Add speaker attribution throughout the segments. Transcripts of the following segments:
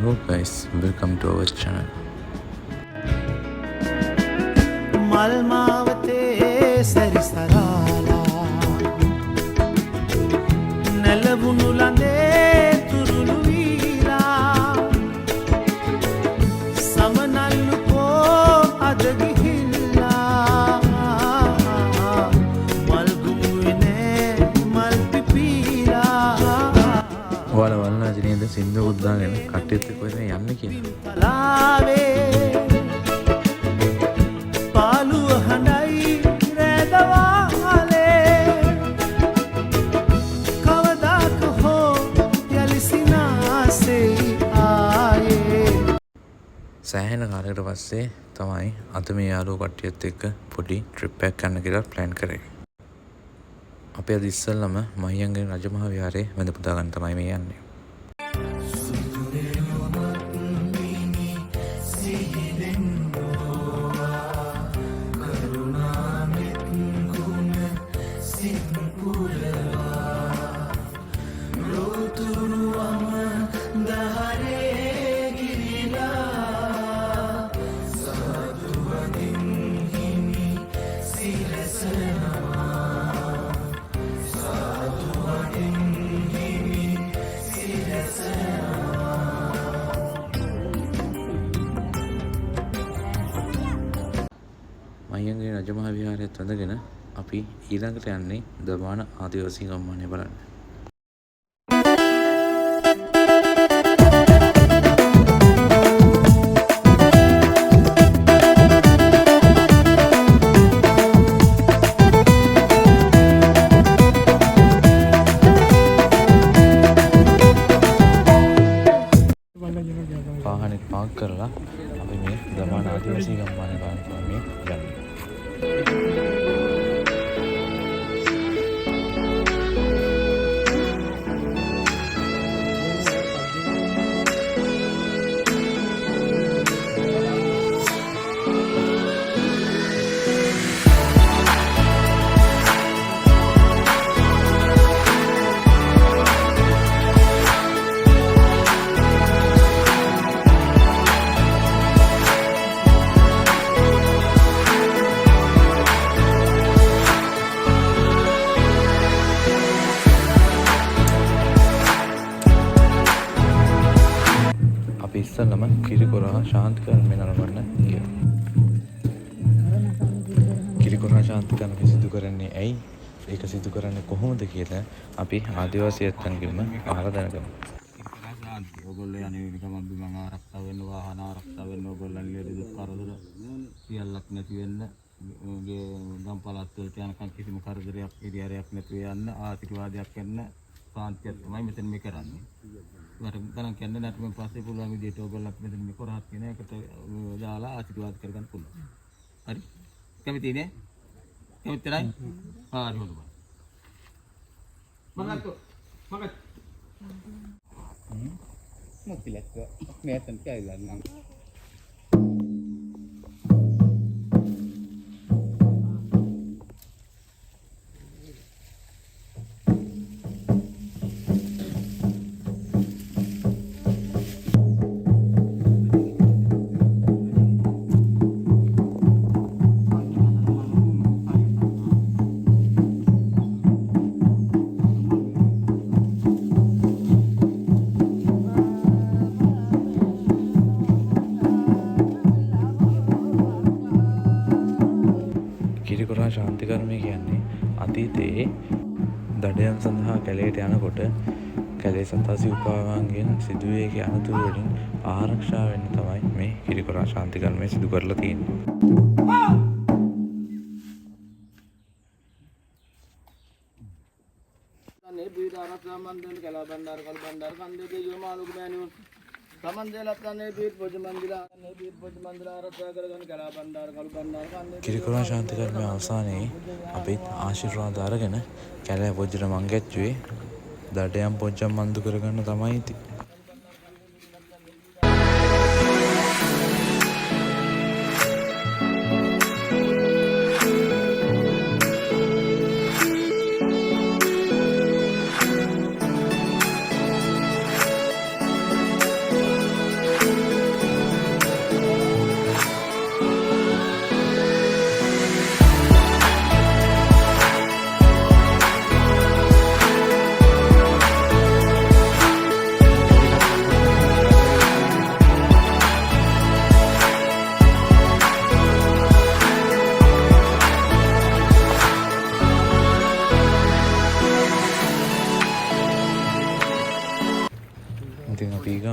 Speaker 1: Hello guys, welcome to our channel.
Speaker 2: මල්මාවතේ සැරිසරාලා නැලවුණු ලඳේ තුරුළු වීලා සමනල්ලු කෝ අද ගිහිල්ලා මල්ගුමුවේ මල් පිපීලා
Speaker 1: ඔයාලා වල්ලා ජනේද සින්දු උද්දාගෙන කට්ටියත් එක්ක කොහෙද යන්නේ කියලා.
Speaker 2: තලාවේ පාළුව හඬයි රැඳවාලේ කවදාක හෝ යලිසිනාසේ ආයේ
Speaker 1: සෑහෙන කාලයකට පස්සේ තමයි අද මේ යාළුවෝ කට්ටියත් එක්ක පොඩි ට්‍රිප් එකක් යන්න කියලා ප්ලෑන් කරේ. අපි අද ඉස්සෙල්ලම මහියංගන රජමහා විහාරේ වැඳ පුදා ගන්න තමයි මේ යන්නේ. මහියංගන රජමහා විහාරයත් වැඳගෙන අපි ඊළඟට යන්නේ දමාන ආදිවාසී ගම්මානය බලන්න. වාහනේ පාක් කරලා අපි මේ දමාන ආදිවාසී ගම්මානය බලන්න තමයි යන්නේ. ඉස්සල්ලම කිරිකොරා ශාන්තිකර්මය නරඹන්න ගියා. කිරිකොරා ශාන්තිකර්මය සිදු කරන්නේ ඇයි? ඒක සිදු කරන්නේ කොහොමද කියලා අපි ආදිවාසීයන්ගෙන්ම අහලා දැනගමු.
Speaker 3: ඔයගොල්ලෝ යන්නේ නිකම්ම බිමන් ආරක්ෂා වෙන්න, වාහන ආරක්ෂා වෙන්න, ඔයගොල්ලන් ලේද දුක් කරදර සියල්ලක් නැති වෙන්න, ගේ ගම් පළාත් වලට යනකම් කිසිම කරදරයක් ඉරියරයක් නැතුව යන්න, ආශිර්වාදයක් වෙන්න, සාන්තියක් තමයි මෙතන මේ කරන්නේ. මට ගණන් කියන්නේ නැත්නම් මම පස්සේ පුළුවන් විදිහට ඔයගොල්ලන්ත් මෙතන මේ කරහත් කියන එකට දාලා ආශිර්වාද කරගන්න පුළුවන්. හරි? කැමති නේ? කැමති නැහැ? හරි හොඳයි. මගත්
Speaker 4: Motilet ko. Meron kailan lang.
Speaker 1: කිරිකොරා ශාන්තිකර්මය කියන්නේ අතීතයේ දඩයම් සඳහා කැලේට යනකොට කැලේ සතා සිව්පාවන්ගෙන් සිදුවේ අනතුරු වලින් ආරක්ෂා වෙන්න තමයි මේ කිරිකොරා ශාන්තිකර්මය සිදු කරලා තියෙන්නේ.
Speaker 3: අනේ බීර ආරක්ෂා මණ්ඩලේ කලා බණ්ඩාර කල් බණ්ඩාර කන්දේ යෝමාලුක මෑණියෝ සමන්දේලත් අනේ බීර පොජ මන්දිර ආරක්ෂා කරගෙන කලා බණ්ඩාර කල් බණ්ඩාර කන්දේ
Speaker 1: කිරිකොරා ශාන්තිකර්මය අවසානයේ අපිත් ආශිර්වාද අරගෙන කැලෑ පොජ්ජට මං ගැච්චුවේ දඩයම් පොජ්ජම් මන්දු කරගන්න තමයි ඉතින්.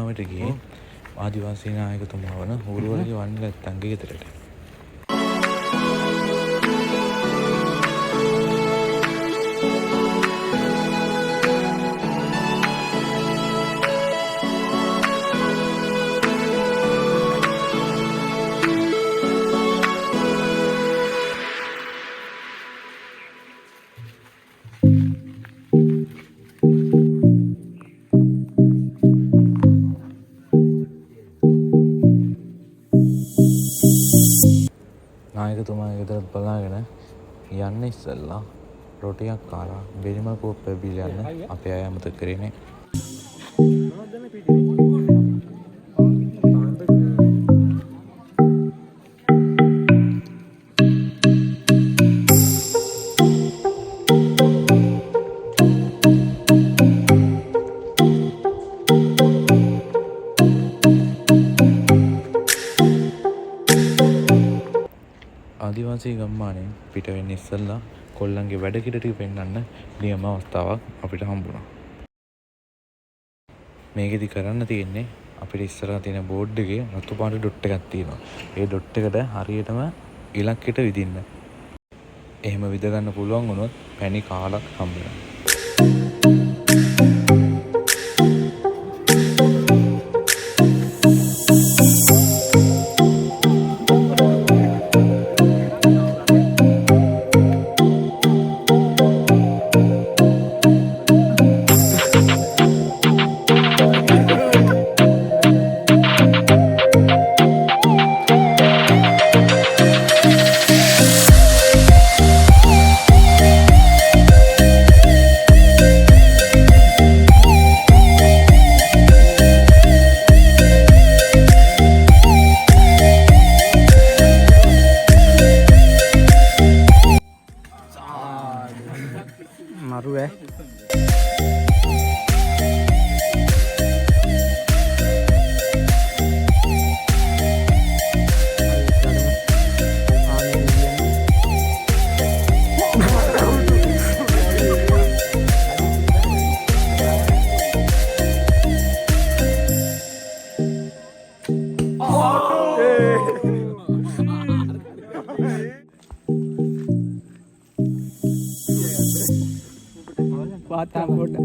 Speaker 1: සීමාවට ගියේ ආදිවාසී නායකතුමා වන ඌරුවලගේ වන්නිලැත්තන්ගේ ගෙදරට. නායකතුමාගේ ගෙදරත් බලාගෙන යන්න ඉස්සෙල්ලා රොටියක් කාලා බෙලිමල් කෝප්පයක් බීලා යන්න අපේ අය අමතක කරේ නෑ. ආදිවාසී ගම්මානයෙන් පිට වෙන්න ඉස්සෙල්ලා කොල්ලන්ගේ වැඩ කිඩ ටික පෙන්වන්න නියම අවස්ථාවක් අපිට හම්බුණා. මේකෙදි කරන්න තියෙන්නේ අපිට ඉස්සරහා තියෙන බෝඩ් එකේ රතු පාට ඩොට් එකක් තියෙනවා. ඒ ඩොට් එකට හරියටම ඉලක්කයට විදින්න. එහෙම විද ගන්න පුළුවන් වුණොත් පැණි කාලක් හම්බ වෙනවා.
Speaker 2: මරුවේ පාතා කොට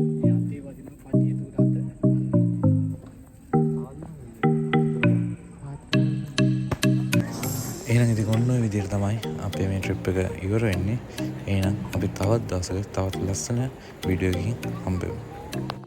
Speaker 1: එහෙනම් ඉතින් ඔන්න ඔය විදිහට තමයි අපේ මේ ට්‍රිප් එක ඉවර වෙන්නේ. එහෙනම් අපි තවත් දවසක තවත් ලස්සන වීඩියෝ එකකින් හම්බ වෙමු.